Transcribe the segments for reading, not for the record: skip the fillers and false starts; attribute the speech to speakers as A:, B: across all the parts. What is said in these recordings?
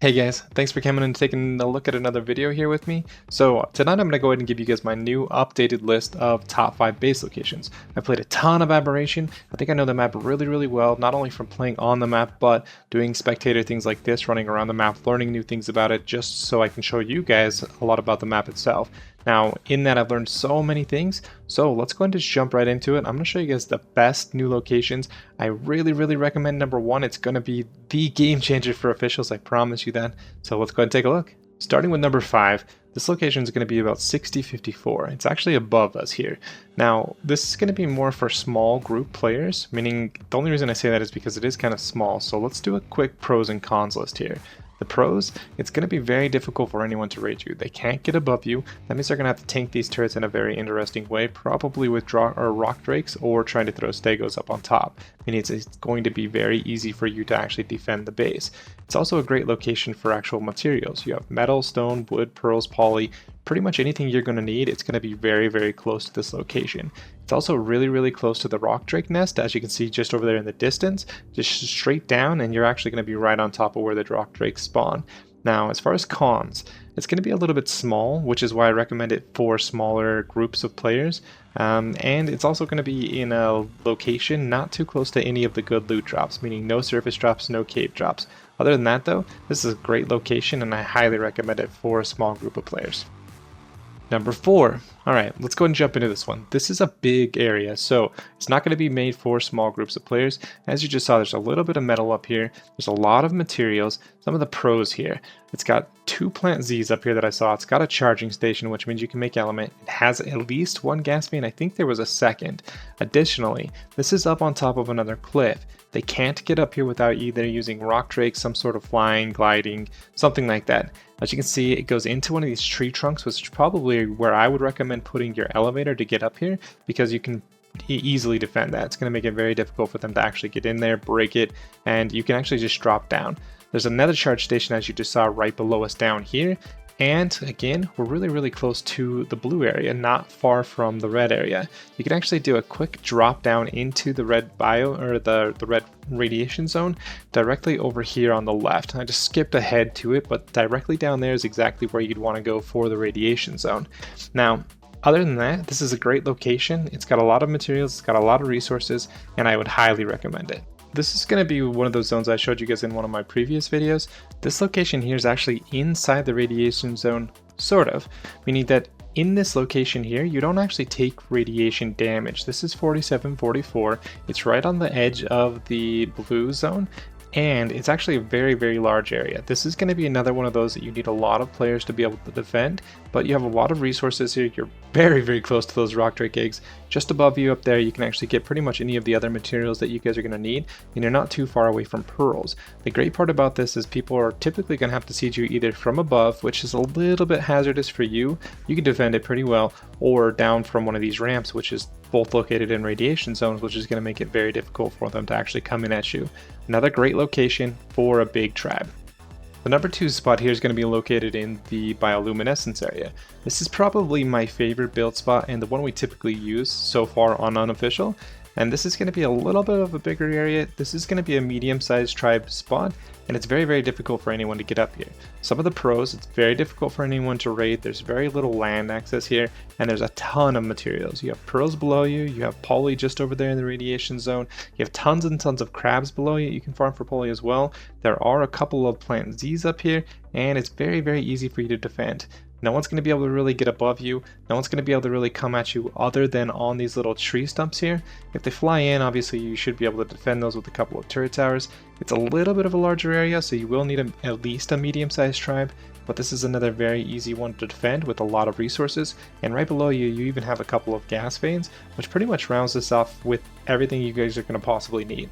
A: Hey guys, thanks for coming and taking a look at another video here with me. So tonight I'm going to go ahead and give you guys my new updated list of top 5 base locations. I played a ton of Aberration. I think I know the map really well, not only from playing on the map, but doing spectator things like this, running around the map, learning new things about it, just so I can show you guys a lot about the map itself. Now, in that I've learned so many things, so let's go ahead and just jump right into it. I'm going to show you guys the best new locations. I really recommend number 1. It's going to be the game changer for officials, I promise you that. So let's go ahead and take a look. Starting with number 5, this location is going to be about 6054. It's actually above us here. Now, this is going to be more for small group players, meaning the only reason I say that is because it is kind of small. So let's do a quick pros and cons list here. The pros, it's going to be very difficult for anyone to raid you. They can't get above you. That means they're going to have to tank these turrets in a very interesting way, probably with rock drakes or trying to throw stegos up on top. Meaning it's going to be very easy for you to actually defend the base. It's also a great location for actual materials. You have metal, stone, wood, pearls, poly, pretty much anything you're going to need. It's going to be very close to this location. It's also really close to the rock drake nest, as you can see just over there in the distance, just straight down, and you're actually going to be right on top of where the rock drakes spawn. Now, as far as cons, it's going to be a little bit small, which is why I recommend it for smaller groups of players. And it's also going to be in a location not too close to any of the good loot drops, meaning no surface drops, no cave drops. Other than that though, this is a great location and I highly recommend it for a small group of players. Number 4. Alright, let's go ahead and jump into this one. This is a big area, so it's not going to be made for small groups of players. As you just saw, there's a little bit of metal up here. There's a lot of materials. Some of the pros here. It's got 2 plant Zs up here that I saw. It's got a charging station, which means you can make element. It has at least 1 gas vein. I think there was a second. Additionally, this is up on top of another cliff. They can't get up here without either using rock drakes, some sort of flying, gliding, something like that. As you can see, it goes into one of these tree trunks, which is probably where I would recommend putting your elevator to get up here, because you can easily defend that. It's going to make it very difficult for them to actually get in there, break it, and you can actually just drop down. There's another charge station, as you just saw, right below us down here. And again, we're really close to the blue area, not far from the red area. You can actually do a quick drop down into the red bio, or the red radiation zone, directly over here on the left. I just skipped ahead to it, but directly down there is exactly where you'd want to go for the radiation zone. Now, other than that, this is a great location. It's got a lot of materials, it's got a lot of resources, and I would highly recommend it. This is going to be one of those zones I showed you guys in one of my previous videos. This location here is actually inside the radiation zone, sort of, meaning that in this location here, you don't actually take radiation damage. This is 4744. It's right on the edge of the blue zone, and it's actually a very large area. This is going to be another one of those that you need a lot of players to be able to defend, but you have a lot of resources here. You're very close to those rock drake eggs. Just above you up there, you can actually get pretty much any of the other materials that you guys are going to need, and you're not too far away from pearls. The great part about this is people are typically going to have to siege you either from above, which is a little bit hazardous for you. You can defend it pretty well, or down from one of these ramps, which is both located in radiation zones, which is going to make it very difficult for them to actually come in at you. Another great location for a big tribe. The number 2 spot here is going to be located in the bioluminescence area. This is probably my favorite build spot and the one we typically use so far on Unofficial. And this is going to be a little bit of a bigger area. This is going to be a medium-sized tribe spot, and it's very difficult for anyone to get up here. Some of the pros, it's very difficult for anyone to raid. There's very little land access here, and there's a ton of materials. You have pearls below you, you have poly just over there in the radiation zone, you have tons and tons of crabs below you. You can farm for poly as well. There are a couple of plant Zs up here, and it's very easy for you to defend. No one's going to be able to really get above you. No one's going to be able to really come at you other than on these little tree stumps here. If they fly in, obviously you should be able to defend those with a couple of turret towers. It's a little bit of a larger area, so you will need at least a medium-sized tribe, but this is another very easy one to defend with a lot of resources. And right below you, you even have a couple of gas veins, which pretty much rounds this off with everything you guys are going to possibly need.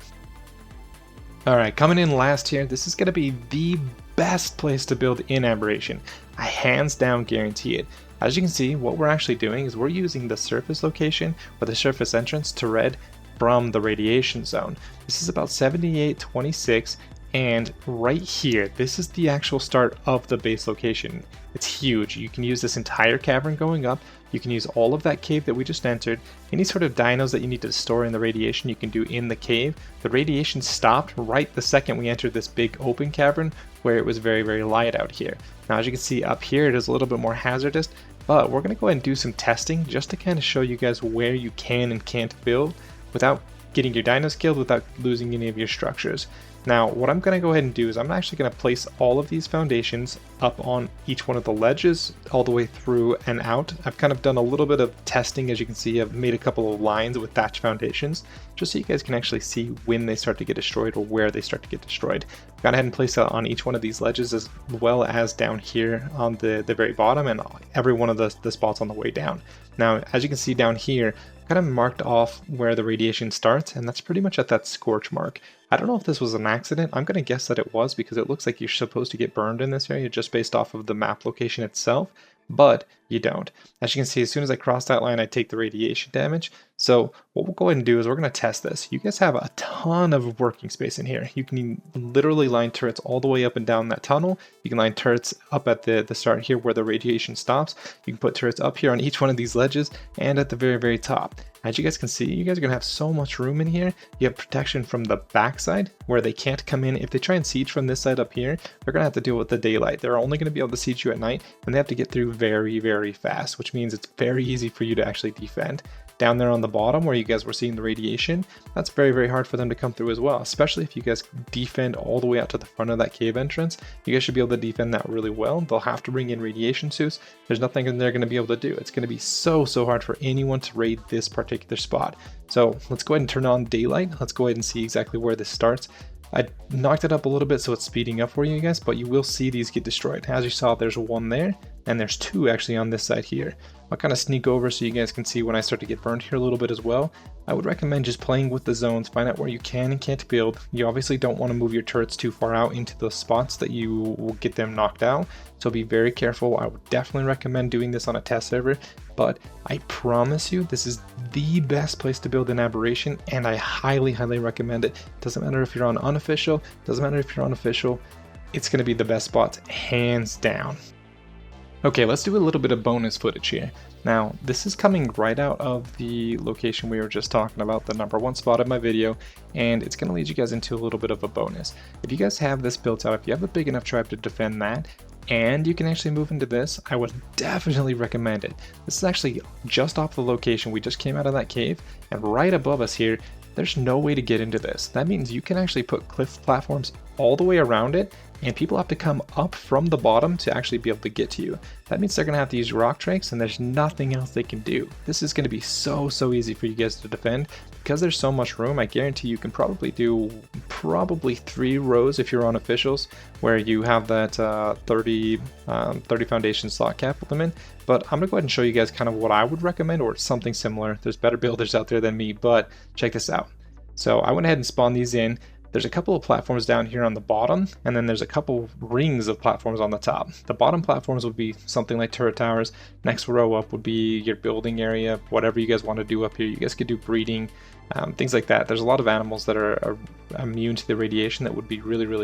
A: Alright, coming in last here, this is going to be the best place to build in Aberration. I hands down guarantee it. As you can see, what we're actually doing is we're using the surface location, or the surface entrance to red, from the radiation zone. This is about 7826, And right here, this is the actual start of the base location. It's huge. You can use this entire cavern going up. You can use all of that cave that we just entered. Any sort of dinos that you need to store in the radiation, you can do in the cave. The radiation stopped right the second we entered this big open cavern where it was very, very light out here. Now, as you can see up here, it is a little bit more hazardous, but we're going to go ahead and do some testing just to kind of show you guys where you can and can't build without getting your dinos killed, without losing any of your structures. Now, what I'm going to go ahead and do is I'm actually going to place all of these foundations up on each one of the ledges all the way through and out. I've kind of done a little bit of testing. As you can see, I've made a couple of lines with thatch foundations just so you guys can actually see when they start to get destroyed or where they start to get destroyed. I've gone ahead and placed that on each one of these ledges as well as down here on the very bottom and every one of the spots on the way down. Now, as you can see down here, kind of marked off where the radiation starts, and that's pretty much at that scorch mark. I don't know if this was an accident. I'm going to guess that it was because it looks like you're supposed to get burned in this area just based off of the map location itself, but you don't. As you can see, as soon as I cross that line, I take the radiation damage. So what we'll go ahead and do is we're going to test this. You guys have a ton of working space in here. You can literally line turrets all the way up and down that tunnel. You can line turrets up at the start here where the radiation stops. You can put turrets up here on each one of these ledges and at the very, very top. As you guys can see, you guys are going to have so much room in here. You have protection from the backside where they can't come in. If they try and siege from this side up here, they're going to have to deal with the daylight. They're only going to be able to siege you at night, and they have to get through very, very fast, which means it's very easy for you to actually defend. Down there on the bottom where you guys were seeing the radiation, that's very, very hard for them to come through as well, especially if you guys defend all the way out to the front of that cave entrance. You guys should be able to defend that really well. They'll have to bring in radiation suits. There's nothing they're going to be able to do. It's going to be so hard for anyone to raid this particular spot. So let's go ahead and turn on daylight. Let's go ahead and see exactly where this starts. I knocked it up a little bit so it's speeding up for you guys, but you will see these get destroyed. As you saw, there's one there, and there's two actually on this side here. I'll kind of sneak over so you guys can see when I start to get burned here a little bit as well. I would recommend just playing with the zones, find out where you can and can't build. You obviously don't want to move your turrets too far out into those spots that you will get them knocked out, so be very careful. I would definitely recommend doing this on a test server, but I promise you this is the best place to build an aberration, and I highly recommend it. Doesn't matter if you're on unofficial, doesn't matter if you're on official, it's going to be the best spot, hands down. Okay, let's do a little bit of bonus footage here. Now, this is coming right out of the location we were just talking about, the #1 spot of my video, and it's going to lead you guys into a little bit of a bonus. If you guys have this built out, if you have a big enough tribe to defend that, and you can actually move into this, I would definitely recommend it. This is actually just off the location. We just came out of that cave, and right above us here, there's no way to get into this. That means you can actually put cliff platforms all the way around it, and people have to come up from the bottom to actually be able to get to you. That means they're going to have to use rock trikes, and there's nothing else they can do. This is going to be so easy for you guys to defend. Because there's so much room, I guarantee you can probably do 3 rows if you're on officials, where you have that 30 foundation slot cap with them in. But I'm going to go ahead and show you guys kind of what I would recommend, or something similar. There's better builders out there than me, but check this out. So I went ahead and spawned these in. There's a couple of platforms down here on the bottom, and then there's a couple rings of platforms on the top. The bottom platforms would be something like turret towers. Next row up would be your building area, whatever you guys want to do up here. You guys could do breeding, things like that. There's a lot of animals that are immune to the radiation that would be really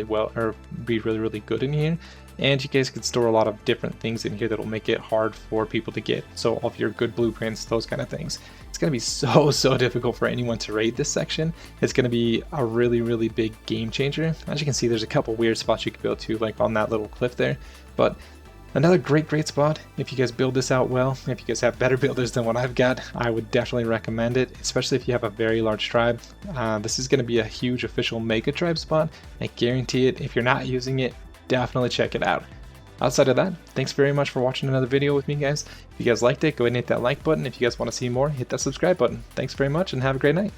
A: good in here. And you guys could store a lot of different things in here that will make it hard for people to get. So all of your good blueprints, those kind of things. It's going to be so difficult for anyone to raid this section. It's going to be a really big game changer. As you can see, there's a couple weird spots you can build to, like on that little cliff there. But another great spot. If you guys build this out well, if you guys have better builders than what I've got, I would definitely recommend it, especially if you have a very large tribe. This is going to be a huge official mega tribe spot. I guarantee it. If you're not using it, definitely check it out. Outside of that, thanks very much for watching another video with me, guys. If you guys liked it, go ahead and hit that like button. If you guys want to see more, hit that subscribe button. Thanks very much and have a great night.